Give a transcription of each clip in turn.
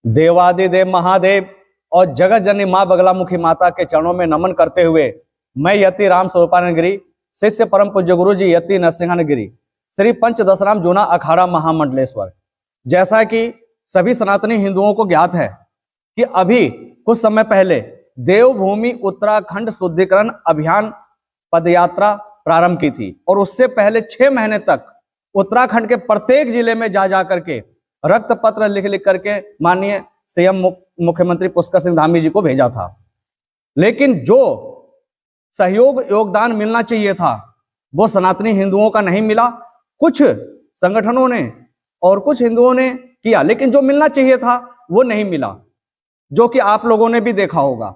देवादिदेव महादेव और जगत जननी मां बगलामुखी माता के चरणों में नमन करते हुए मैं यति राम स्वरूपानंद गिरी, शिष्य परम पूज्य गुरु जी यति नरसिंहानंद गिरी, श्री पंचदशराम जूना अखाड़ा महामंडलेश्वर। जैसा कि सभी सनातनी हिंदुओं को ज्ञात है कि अभी कुछ समय पहले देवभूमि उत्तराखंड शुद्धिकरण अभियान पदयात्रा प्रारंभ की थी और उससे पहले 6 महीने तक उत्तराखंड के प्रत्येक जिले में जा करके रक्त पत्र लिख करके माननीय सीएम मुख्यमंत्री पुष्कर सिंह धामी जी को भेजा था। लेकिन जो सहयोग योगदान मिलना चाहिए था वो सनातनी हिंदुओं का नहीं मिला। कुछ संगठनों ने और कुछ हिंदुओं ने किया, लेकिन जो मिलना चाहिए था वो नहीं मिला, जो कि आप लोगों ने भी देखा होगा।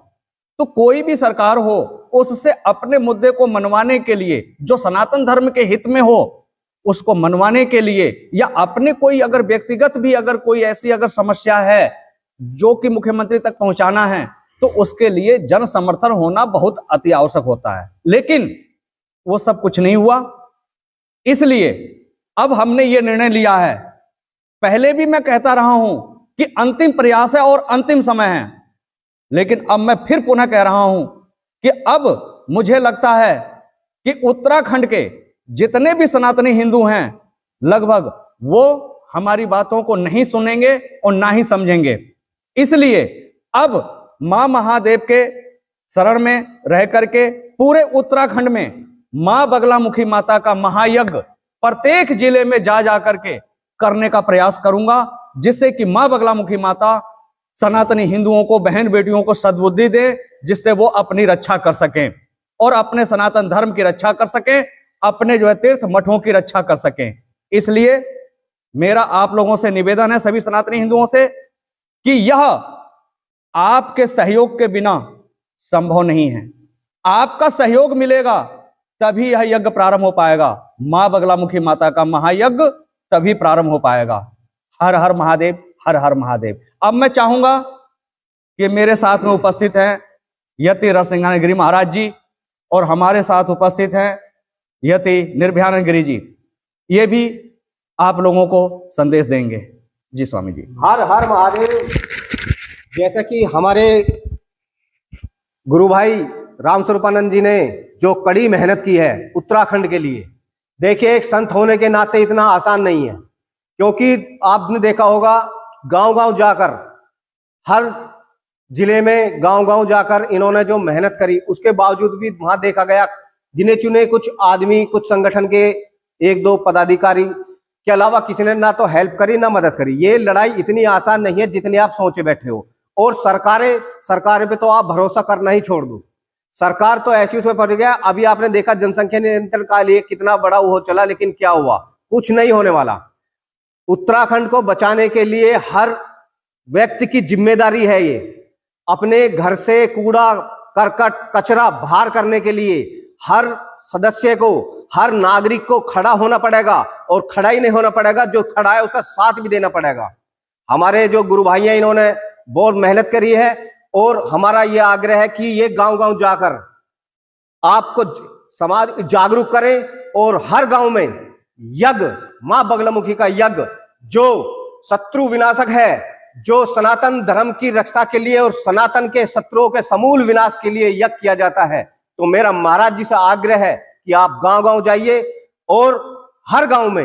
तो कोई भी सरकार हो उससे अपने मुद्दे को मनवाने के लिए, जो सनातन धर्म के हित में हो उसको मनवाने के लिए, या अपने कोई अगर व्यक्तिगत भी अगर कोई ऐसी अगर समस्या है जो कि मुख्यमंत्री तक पहुंचाना है, तो उसके लिए जन समर्थन होना बहुत अति आवश्यक होता है। लेकिन वो सब कुछ नहीं हुआ। इसलिए अब हमने ये निर्णय लिया है, पहले भी मैं कहता रहा हूं कि अंतिम प्रयास है और अंतिम समय है, लेकिन अब मैं फिर पुनः कह रहा हूं कि अब मुझे लगता है कि उत्तराखंड के जितने भी सनातनी हिंदू हैं लगभग वो हमारी बातों को नहीं सुनेंगे और ना ही समझेंगे। इसलिए अब मां महादेव के शरण में रह करके पूरे उत्तराखंड में मां बगलामुखी माता का महायज्ञ प्रत्येक जिले में जा करके करने का प्रयास करूंगा, जिससे कि मां बगलामुखी माता सनातनी हिंदुओं को, बहन बेटियों को सद्बुद्धि दे, जिससे वो अपनी रक्षा कर सकें और अपने सनातन धर्म की रक्षा कर सकें, अपने जो है तीर्थ मठों की रक्षा कर सकें। इसलिए मेरा आप लोगों से निवेदन है, सभी सनातनी हिंदुओं से, कि यह आपके सहयोग के बिना संभव नहीं है। आपका सहयोग मिलेगा तभी यह यज्ञ प्रारंभ हो पाएगा। मां बगलामुखी माता का महायज्ञ तभी प्रारंभ हो पाएगा। हर हर महादेव, हर हर महादेव। अब मैं चाहूंगा कि मेरे साथ में उपस्थित हैं यति नरसिंहानंद गिरी महाराज जी और हमारे साथ उपस्थित हैं यति निर्भयानंद गिरी जी, ये भी आप लोगों को संदेश देंगे। जी स्वामी जी। हर हर महादेव। जैसा कि हमारे गुरु भाई राम स्वरूपानंद जी ने जो कड़ी मेहनत की है उत्तराखंड के लिए, देखिए एक संत होने के नाते इतना आसान नहीं है, क्योंकि आपने देखा होगा गांव-गांव जाकर, हर जिले में गांव-गांव जाकर इन्होंने जो मेहनत करी, उसके बावजूद भी वहां देखा गया गिने चुने कुछ आदमी, कुछ संगठन के 1-2 पदाधिकारी के अलावा किसी ने ना तो हेल्प करी ना मदद करी। ये लड़ाई इतनी आसान नहीं है जितनी आप सोचे बैठे हो। और सरकारें पे तो आप भरोसा करना ही छोड़ दो। सरकार तो ऐसी उसमें पड़ गया। अभी आपने देखा जनसंख्या नियंत्रण का लिए कितना बड़ा वो चला, लेकिन क्या हुआ? कुछ नहीं होने वाला। उत्तराखंड को बचाने के लिए हर व्यक्ति की जिम्मेदारी है ये, अपने घर से कूड़ा करकट कचरा बाहर करने के लिए हर सदस्य को, हर नागरिक को खड़ा होना पड़ेगा। और खड़ा ही नहीं होना पड़ेगा, जो खड़ा है उसका साथ भी देना पड़ेगा। हमारे जो गुरु भाई हैं इन्होंने बहुत मेहनत करी है और हमारा ये आग्रह है कि ये गांव-गांव जाकर आपको समाज जागरूक करें और हर गांव में यज्ञ, मां बगलामुखी का यज्ञ जो शत्रु विनाशक है, जो सनातन धर्म की रक्षा के लिए और सनातन के शत्रुओं के समूल विनाश के लिए यज्ञ किया जाता है। तो मेरा महाराज जी से आग्रह है कि आप गांव-गांव जाइए और हर गांव में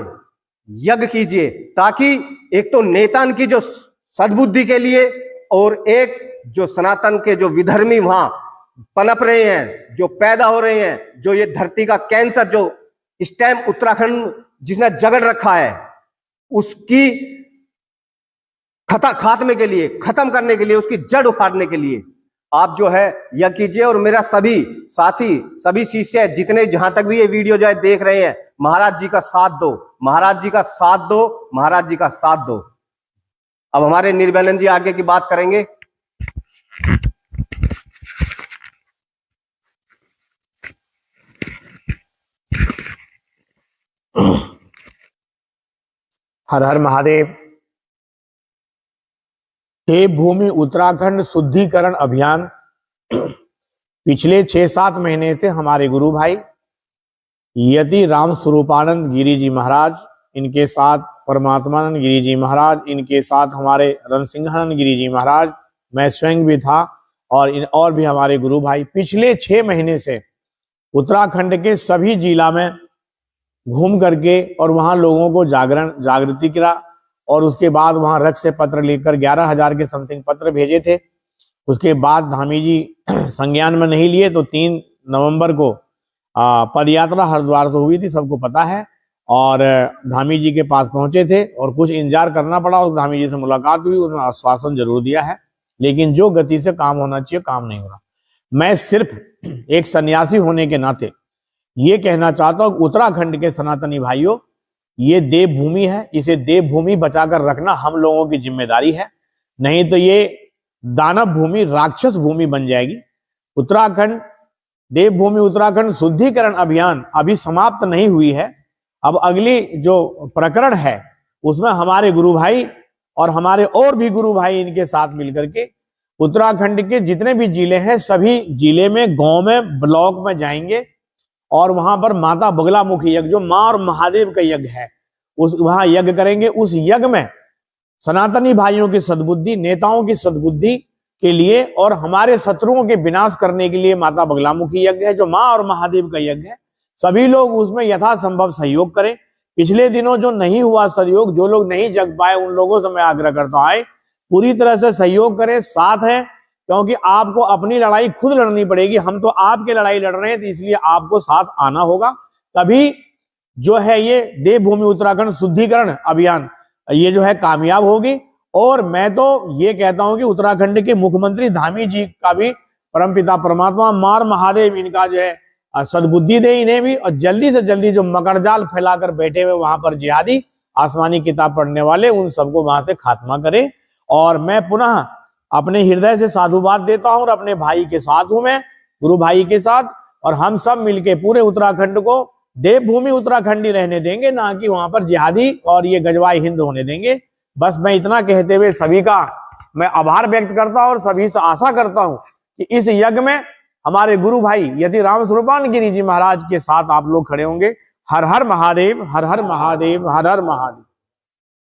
यज्ञ कीजिए, ताकि एक तो नेतान की जो सद्बुद्धि के लिए और एक जो सनातन के जो विधर्मी वहां पनप रहे हैं, जो पैदा हो रहे हैं, जो ये धरती का कैंसर जो इस टाइम उत्तराखंड जिसने जगड़ रखा है, उसकी खात्मे के लिए, खत्म करने के लिए, उसकी जड़ उखाड़ने के लिए आप जो है यह कीजिए। और मेरा सभी साथी, सभी शिष्य जितने जहां तक भी ये वीडियो जो है देख रहे हैं, महाराज जी का साथ दो, महाराज जी का साथ दो, महाराज जी का साथ दो। अब हमारे निर्भयानंद जी आगे की बात करेंगे। हर हर महादेव। देवभूमि उत्तराखंड शुद्धिकरण अभियान पिछले 6-7 महीने से हमारे गुरु भाई यति राम स्वरूपानंद गिरी जी महाराज इनके साथ परमात्मानंद गिरी जी महाराज, इनके साथ हमारे रणसिंहानंद गिरी जी महाराज, मैं स्वयं भी था, और भी हमारे गुरु भाई पिछले 6 महीने से उत्तराखंड के सभी जिला में घूम करके और वहां लोगों को जागृति करा, और उसके बाद वहां रक्त से पत्र लेकर 11,000 के समथिंग पत्र भेजे थे। उसके बाद धामी जी संज्ञान में नहीं लिए तो 3 नवंबर को पदयात्रा हरिद्वार से हुई थी, सबको पता है, और धामी जी के पास पहुंचे थे और कुछ इंतजार करना पड़ा, और धामी जी से मुलाकात हुई, उन्होंने आश्वासन जरूर दिया है, लेकिन जो गति से काम होना चाहिए काम नहीं हो रहा। मैं सिर्फ एक सन्यासी होने के नाते ये कहना चाहता हूं, उत्तराखंड के सनातनी भाइयों, ये देवभूमि है, इसे देवभूमि बचाकर रखना हम लोगों की जिम्मेदारी है, नहीं तो ये दानव भूमि, राक्षस भूमि बन जाएगी। उत्तराखंड देवभूमि उत्तराखंड शुद्धिकरण अभियान अभी समाप्त नहीं हुई है। अब अगली जो प्रकरण है उसमें हमारे गुरु भाई और हमारे और भी गुरु भाई इनके साथ मिलकर के उत्तराखंड के जितने भी जिले हैं, सभी जिले में, गांव में, ब्लॉक में जाएंगे, और वहां पर माता बगलामुखी यज्ञ, जो मां और महादेव का यज्ञ है, वहां यज्ञ करेंगे। उस यज्ञ में सनातनी भाइयों की सद्बुद्धि, नेताओं की सद्बुद्धि के लिए और हमारे शत्रुओं के विनाश करने के लिए माता बगलामुखी यज्ञ है, जो मां और महादेव का यज्ञ है। सभी लोग उसमें यथासंभव सहयोग करें। पिछले दिनों जो नहीं हुआ सहयोग, जो लोग नहीं जग पाए, उन लोगों से मैं आग्रह करता हूं, पूरी तरह से सहयोग करें, साथ है, क्योंकि आपको अपनी लड़ाई खुद लड़नी पड़ेगी। हम तो आपकी लड़ाई लड़ रहे हैं, तो इसलिए आपको साथ आना होगा, तभी जो है ये देवभूमि उत्तराखंड शुद्धिकरण अभियान ये जो है कामयाब होगी। और मैं तो ये कहता हूं कि उत्तराखंड के मुख्यमंत्री धामी जी का भी परमपिता परमात्मा मार महादेव इनका जो है सद्बुद्धि दे इन्हें भी, और जल्दी से जल्दी जो मकड़जाल फैलाकर बैठे हुए वहां पर जिहादी आसमानी किताब पढ़ने वाले, उन सबको वहां से खात्मा करे। और मैं पुनः अपने हृदय से साधुवाद देता हूं, और अपने भाई के साथ हूं, मैं गुरु भाई के साथ, और हम सब मिलके पूरे उत्तराखंड को देवभूमि उत्तराखंडी रहने देंगे, ना कि वहां पर जिहादी और ये गजवाई हिंद होने देंगे। बस मैं इतना कहते हुए सभी का मैं आभार व्यक्त करता हूं, और सभी से आशा करता हूं कि इस यज्ञ में हमारे गुरु भाई यति राम स्वरूपानंद गिरी जी महाराज के साथ आप लोग खड़े होंगे। हर हर महादेव, हर हर महादेव, हर हर महादेव।